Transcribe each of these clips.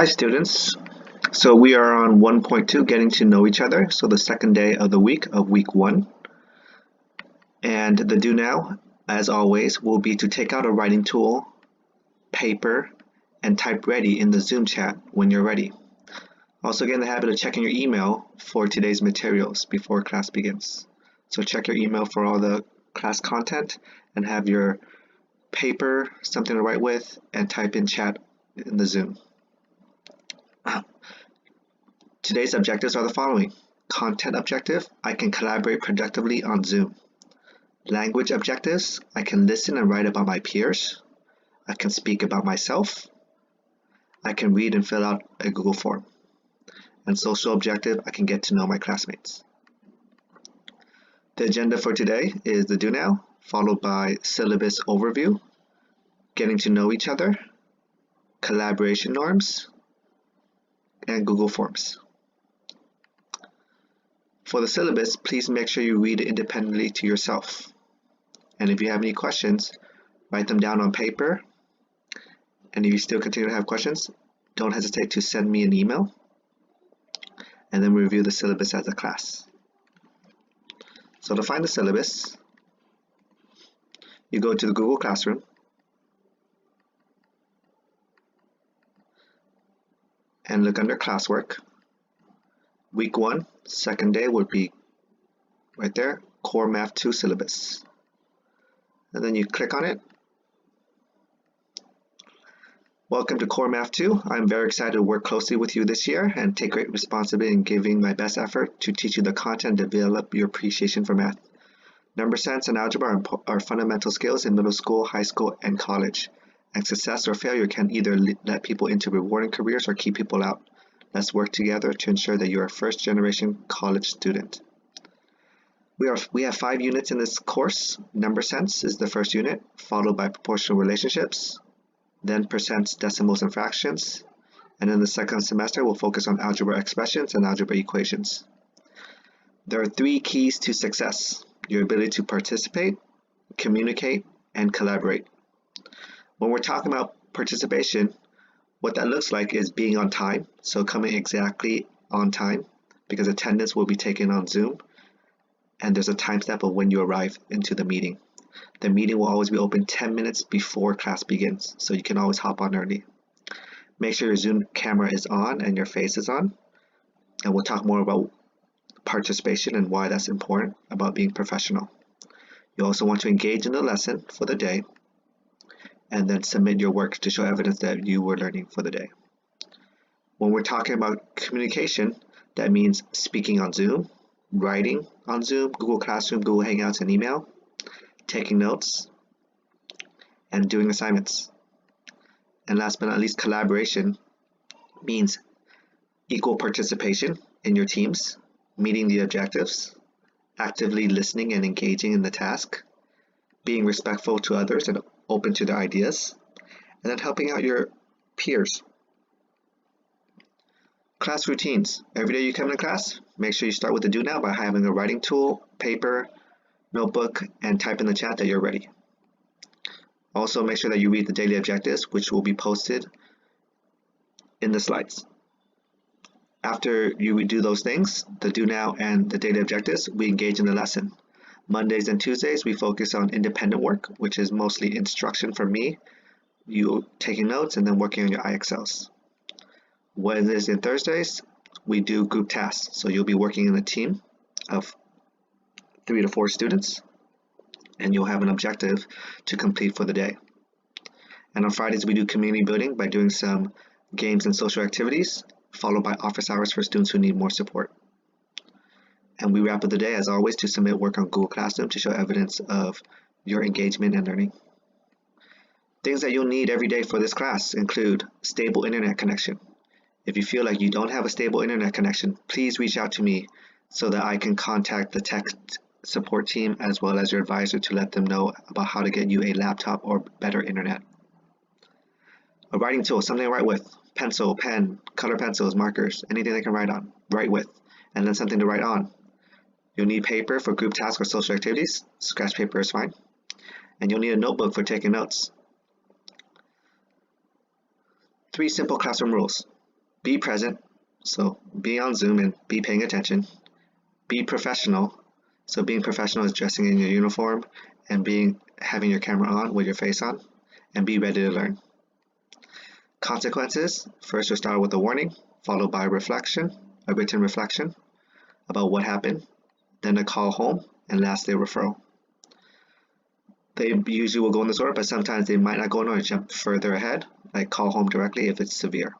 Hi students. So we are on 1.2, getting to know each other. So the second day of the week of week 1. And the do now, as always, will be to take out a writing tool, paper, and type ready in the Zoom chat when you're ready. Also get in the habit of checking your email for today's materials before class begins. So check your email for all the class content and have your paper, something to write with, and type in chat in the Zoom. Today's objectives are the following. Content objective, I can collaborate productively on Zoom. Language objectives, I can listen and write about my peers. I can speak about myself. I can read and fill out a Google form. And social objective, I can get to know my classmates. The agenda for today is the do now, followed by syllabus overview, getting to know each other, collaboration norms, and Google Forms. For the syllabus, please make sure you read it independently to yourself. And if you have any questions, write them down on paper. And if you still continue to have questions, don't hesitate to send me an email. And then we review the syllabus as a class. So to find the syllabus, you go to the Google Classroom. And look under classwork. Week 1, second day would be right there, Core Math 2 syllabus. And then you click on it. Welcome to Core Math 2. I'm very excited to work closely with you this year and take great responsibility in giving my best effort to teach you the content and develop your appreciation for math. Number sense and algebra are fundamental skills in middle school, high school, and college. And success or failure can either let people into rewarding careers or keep people out. Let's work together to ensure that you're a first-generation college student. We have 5 units in this course. Number sense is the first unit, followed by proportional relationships, then percents, decimals, and fractions. And in the second semester, we'll focus on algebra expressions and algebra equations. There are 3 keys to success: your ability to participate, communicate, and collaborate. When we're talking about participation, what that looks like is being on time, so coming exactly on time, because attendance will be taken on Zoom, and there's a timestamp of when you arrive into the meeting. The meeting will always be open 10 minutes before class begins, so you can always hop on early. Make sure your Zoom camera is on and your face is on, and we'll talk more about participation and why that's important about being professional. You also want to engage in the lesson for the day, and then submit your work to show evidence that you were learning for the day. When we're talking about communication, that means speaking on Zoom, writing on Zoom, Google Classroom, Google Hangouts, and email, taking notes, and doing assignments. And last but not least, collaboration means equal participation in your teams, meeting the objectives, actively listening and engaging in the task, being respectful to others and open to their ideas, and then helping out your peers. Class routines. Every day you come to class, make sure you start with the do now by having a writing tool, paper, notebook, and type in the chat that you're ready. Also make sure that you read the daily objectives, which will be posted in the slides. After you do those things, the do now and the daily objectives, we engage in the lesson. Mondays and Tuesdays, we focus on independent work, which is mostly instruction from me, you taking notes, and then working on your IXLs. Wednesdays and Thursdays, we do group tasks. So you'll be working in a team of 3 to 4 students, and you'll have an objective to complete for the day. And on Fridays, we do community building by doing some games and social activities, followed by office hours for students who need more support. And we wrap up the day, as always, to submit work on Google Classroom to show evidence of your engagement and learning. Things that you'll need every day for this class include stable internet connection. If you feel like you don't have a stable internet connection, please reach out to me so that I can contact the tech support team as well as your advisor to let them know about how to get you a laptop or better internet. A writing tool, something to write with, pencil, pen, color pencils, markers, anything they can write with, and then something to write on. You'll need paper for group tasks or social activities. Scratch paper is fine. And you'll need a notebook for taking notes. 3 simple classroom rules. Be present, so be on Zoom and be paying attention. Be professional, so being professional is dressing in your uniform and having your camera on with your face on, and be ready to learn. Consequences, first you'll start with a warning, followed by a written reflection about what happened, then a call home, and lastly a referral. They usually will go in this order, but sometimes they might not go in order, jump further ahead, like call home directly if it's severe.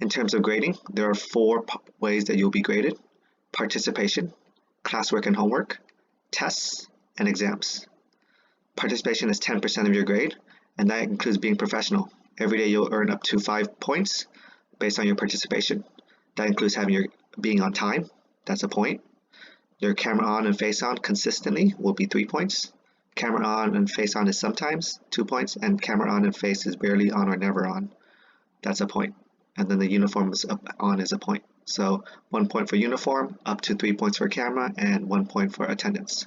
In terms of grading, there are 4 ways that you'll be graded: participation, classwork and homework, tests, and exams. Participation is 10% of your grade, and that includes being professional. Every day you'll earn up to 5 points based on your participation. That includes being on time, that's a point. Your camera on and face on consistently will be 3 points. Camera on and face on is sometimes 2 points, and camera on and face is barely on or never on. That's a point. And then the uniform is on is a point. So 1 point for uniform, up to 3 points for camera, and 1 point for attendance.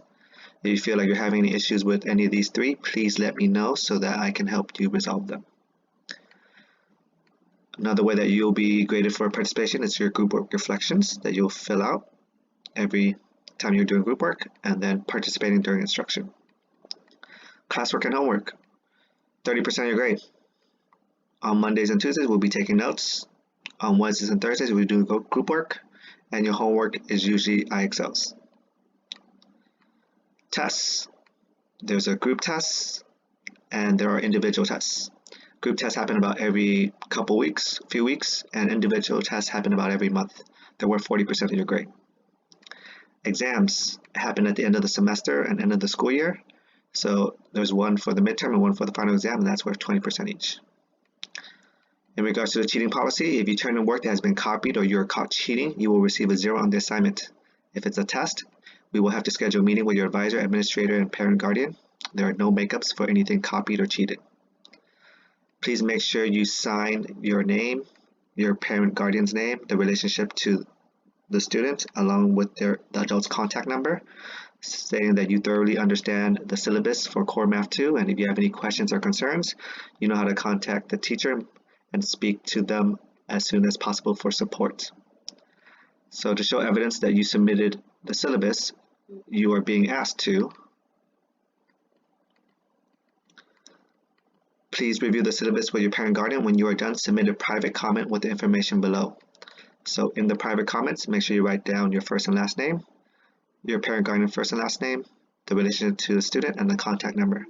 If you feel like you're having any issues with any of these 3, please let me know so that I can help you resolve them. Another way that you'll be graded for participation is your group work reflections that you'll fill out every time you're doing group work, and then participating during instruction. Classwork and homework, 30% of your grade. On Mondays and Tuesdays, we'll be taking notes. On Wednesdays and Thursdays, we'll do group work, and your homework is usually IXLs. Tests. There's a group test, and there are individual tests. Group tests happen about every few weeks, and individual tests happen about every month. They're worth 40% of your grade. Exams happen at the end of the semester and end of the school year. So there's one for the midterm and one for the final exam, and that's worth 20% each. In regards to the cheating policy, if you turn in work that has been copied or you're caught cheating, you will receive a 0 on the assignment. If it's a test, we will have to schedule a meeting with your advisor, administrator, and parent guardian. There are no makeups for anything copied or cheated. Please make sure you sign your name, your parent guardian's name, the relationship to the student, along with the adult's contact number, stating that you thoroughly understand the syllabus for Core Math 2, and if you have any questions or concerns, you know how to contact the teacher and speak to them as soon as possible for support. So to show evidence that you submitted the syllabus, you are being asked to please review the syllabus with your parent guardian. When you are done, submit a private comment with the information below. So in the private comments, make sure you write down your first and last name, your parent guardian first and last name, the relationship to the student, and the contact number.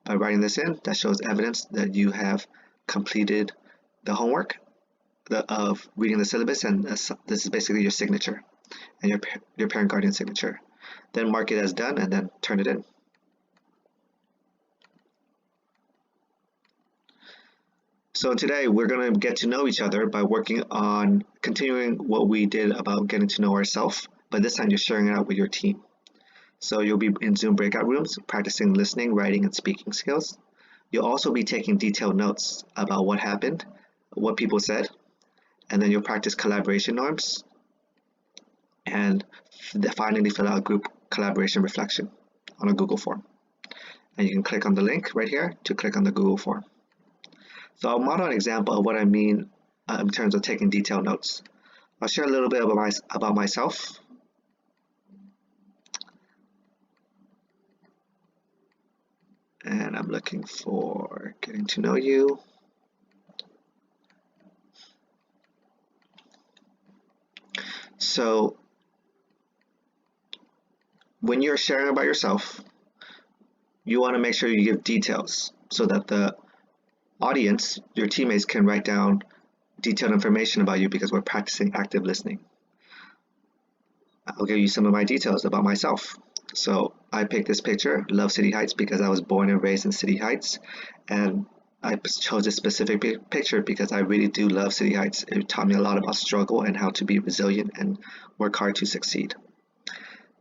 By writing this in, that shows evidence that you have completed the homework of reading the syllabus, and this is basically your signature and your parent guardian signature. Then mark it as done and then turn it in. So today we're going to get to know each other by working on continuing what we did about getting to know ourselves, but this time you're sharing it out with your team. So you'll be in Zoom breakout rooms practicing listening, writing, and speaking skills. You'll also be taking detailed notes about what happened, what people said, and then you'll practice collaboration norms and finally fill out a group collaboration reflection on a Google form. And you can click on the link right here to click on the Google form. So I'll model an example of what I mean in terms of taking detailed notes. I'll share a little bit about myself. And I'm looking for getting to know you. So when you're sharing about yourself, you want to make sure you give details so that the audience, your teammates, can write down detailed information about you because we're practicing active listening. I'll give you some of my details about myself. So I picked this picture, Love City Heights, because I was born and raised in City Heights, and I chose this specific picture because I really do love City Heights. It taught me a lot about struggle and how to be resilient and work hard to succeed.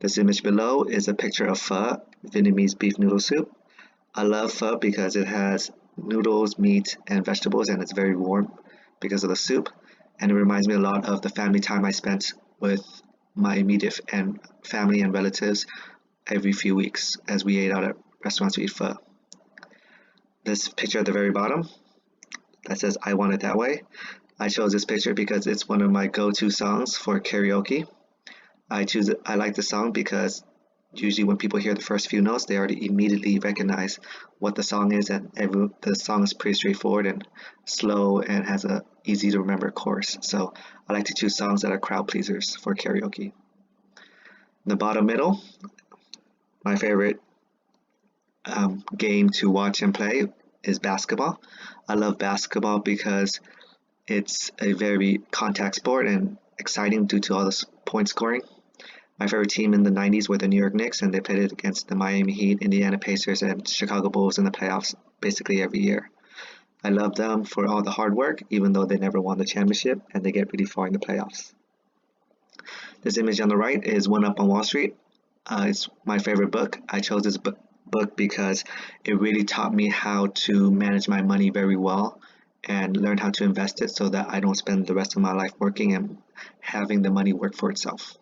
This image below is a picture of pho, Vietnamese beef noodle soup. I love pho because it has noodles, meat, and vegetables, and it's very warm because of the soup, and it reminds me a lot of the family time I spent with my immediate family and relatives every few weeks as we ate out at restaurants to eat pho. This picture at the very bottom that says I want it that way. I chose this picture because it's one of my go-to songs for karaoke. I like the song because usually when people hear the first few notes, they already immediately recognize what the song is, and the song is pretty straightforward and slow and has a easy to remember chorus. So I like to choose songs that are crowd pleasers for karaoke. In the bottom middle, my favorite game to watch and play is basketball. I love basketball because it's a very contact sport and exciting due to all the point scoring. My favorite team in the 90s were the New York Knicks, and they played it against the Miami Heat, Indiana Pacers, and Chicago Bulls in the playoffs basically every year. I love them for all the hard work, even though they never won the championship, and they get really far in the playoffs. This image on the right is One Up on Wall Street. It's my favorite book. I chose this book because it really taught me how to manage my money very well and learn how to invest it so that I don't spend the rest of my life working and having the money work for itself.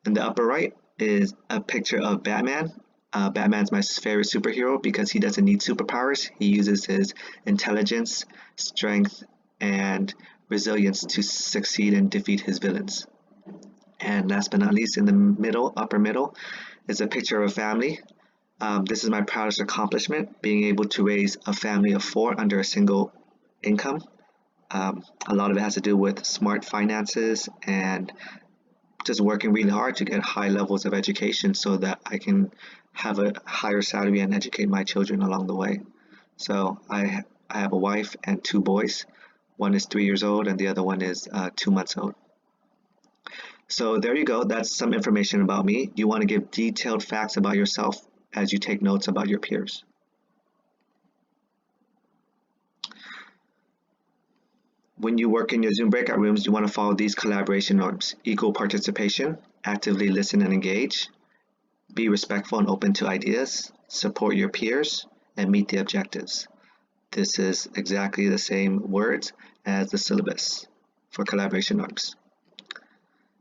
In the upper right is a picture of Batman. Batman's my favorite superhero because he doesn't need superpowers. He uses his intelligence, strength, and resilience to succeed and defeat his villains. And last but not least, in the middle, upper middle, is a picture of a family. This is my proudest accomplishment, being able to raise a family of 4 under a single income. A lot of it has to do with smart finances and just working really hard to get high levels of education so that I can have a higher salary and educate my children along the way. So I have a wife and 2 boys. One is 3 years old and the other one is 2 months old. So there you go. That's some information about me. You want to give detailed facts about yourself as you take notes about your peers. When you work in your Zoom breakout rooms, you want to follow these collaboration norms: equal participation, actively listen and engage, be respectful and open to ideas, support your peers, and meet the objectives. This is exactly the same words as the syllabus for collaboration norms.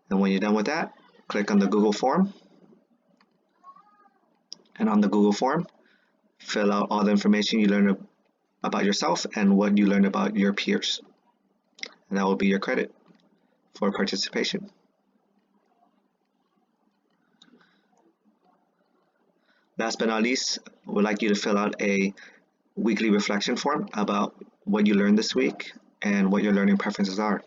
And when you're done with that, click on the Google form. And on the Google form, fill out all the information you learned about yourself and what you learned about your peers. And that will be your credit for participation. Last but not least, I would like you to fill out a weekly reflection form about what you learned this week and what your learning preferences are.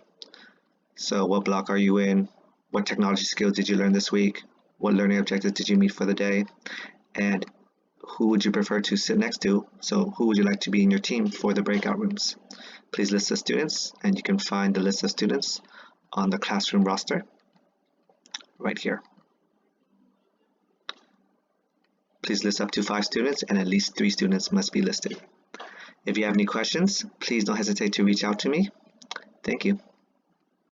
So what block are you in? What technology skills did you learn this week? What learning objectives did you meet for the day? And who would you prefer to sit next to? So who would you like to be in your team for the breakout rooms? Please list the students, and you can find the list of students on the classroom roster right here. Please list up to 5 students, and at least 3 students must be listed. If you have any questions, please don't hesitate to reach out to me. Thank you.